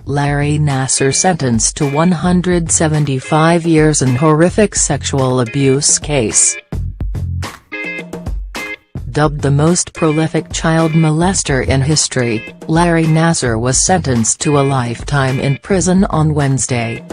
Larry Nassar sentenced to 175 years in horrific sexual abuse case. Dubbed the most prolific child molester in history, Larry Nassar was sentenced to a lifetime in prison on Wednesday.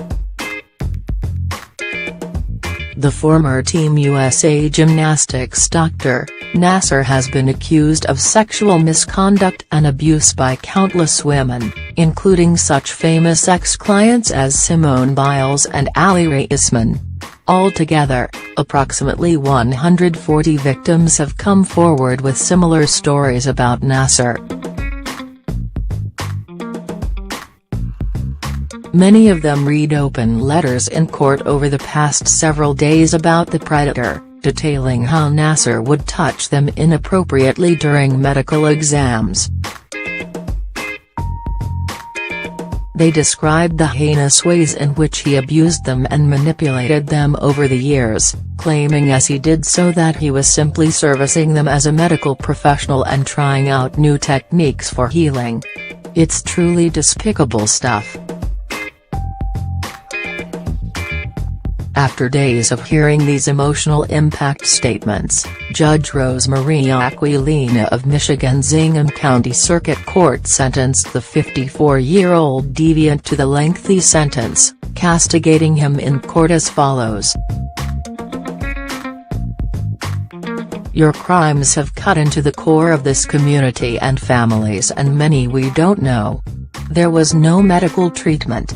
The former Team USA gymnastics doctor, Nassar has been accused of sexual misconduct and abuse by countless women, including such famous ex-clients as Simone Biles and Ali Reisman. Altogether, approximately 140 victims have come forward with similar stories about Nassar. Many of them read open letters in court over the past several days about the predator, detailing how Nassar would touch them inappropriately during medical exams. They described the heinous ways in which he abused them and manipulated them over the years, claiming as he did so that he was simply servicing them as a medical professional and trying out new techniques for healing. It's truly despicable stuff. After days of hearing these emotional impact statements, Judge Rose Maria Aquilina of Michigan's Ingham County Circuit Court sentenced the 54-year-old deviant to the lengthy sentence, castigating him in court as follows. Your crimes have cut into the core of this community and families and many we don't know. There was no medical treatment.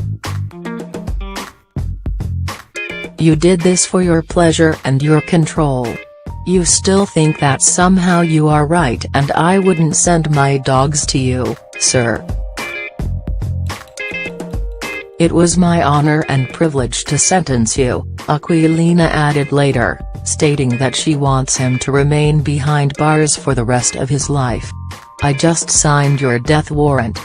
You did this for your pleasure and your control. You still think that somehow you are right and I wouldn't send my dogs to you, sir. It was my honor and privilege to sentence you, Aquilina added later, stating that she wants him to remain behind bars for the rest of his life. I just signed your death warrant.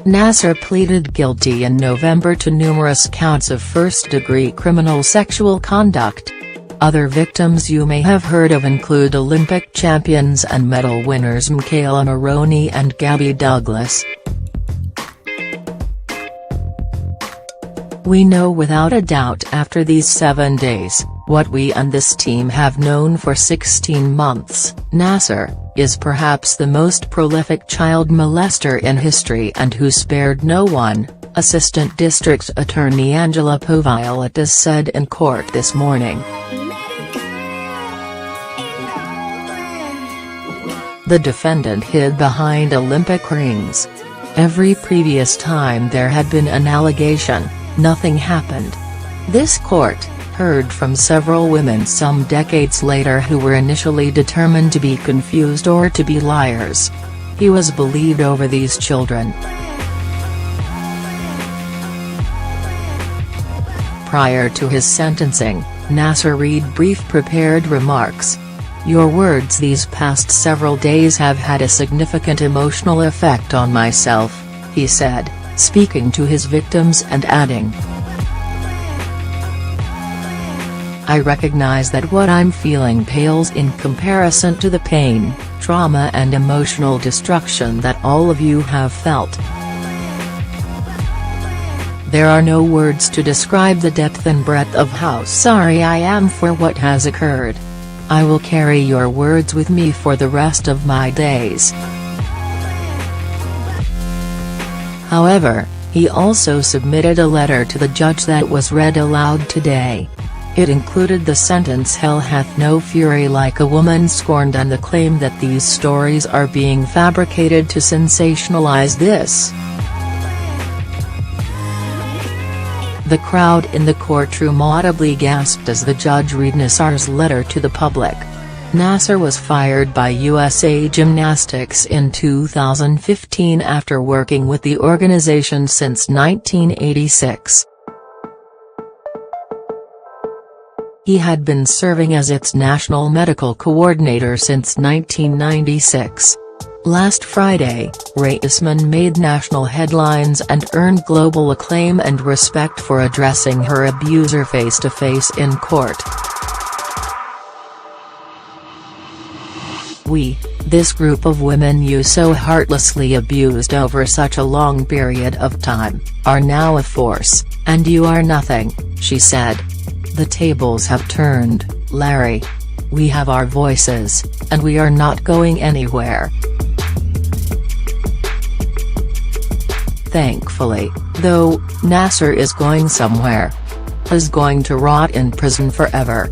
Nassar pleaded guilty in November to numerous counts of first-degree criminal sexual conduct. Other victims you may have heard of include Olympic champions and medal winners Michaela Maroney and Gabby Douglas. We know without a doubt after these 7 days, what we and this team have known for 16 months, Nassar is perhaps the most prolific child molester in history and who spared no one, Assistant District Attorney Angela Povioletas said in court this morning. The defendant hid behind Olympic rings. Every previous time there had been an allegation, nothing happened. This court heard from several women some decades later who were initially determined to be confused or to be liars. He was believed over these children. Prior to his sentencing, Nassar read brief prepared remarks. Your words these past several days have had a significant emotional effect on myself, he said, speaking to his victims and adding, I recognize that what I'm feeling pales in comparison to the pain, trauma and emotional destruction that all of you have felt. There are no words to describe the depth and breadth of how sorry I am for what has occurred. I will carry your words with me for the rest of my days. However, he also submitted a letter to the judge that was read aloud today. It included the sentence "Hell hath no fury like a woman scorned" and the claim that these stories are being fabricated to sensationalize this. The crowd in the courtroom audibly gasped as the judge read Nassar's letter to the public. Nassar was fired by USA Gymnastics in 2015 after working with the organization since 1986. He had been serving as its national medical coordinator since 1996. Last Friday, Reisman made national headlines and earned global acclaim and respect for addressing her abuser face-to-face in court. We, this group of women you so heartlessly abused over such a long period of time, are now a force, and you are nothing," she said. "The tables have turned, Larry. We have our voices, and we are not going anywhere." Thankfully, though, Nassar is going somewhere. He's going to rot in prison forever.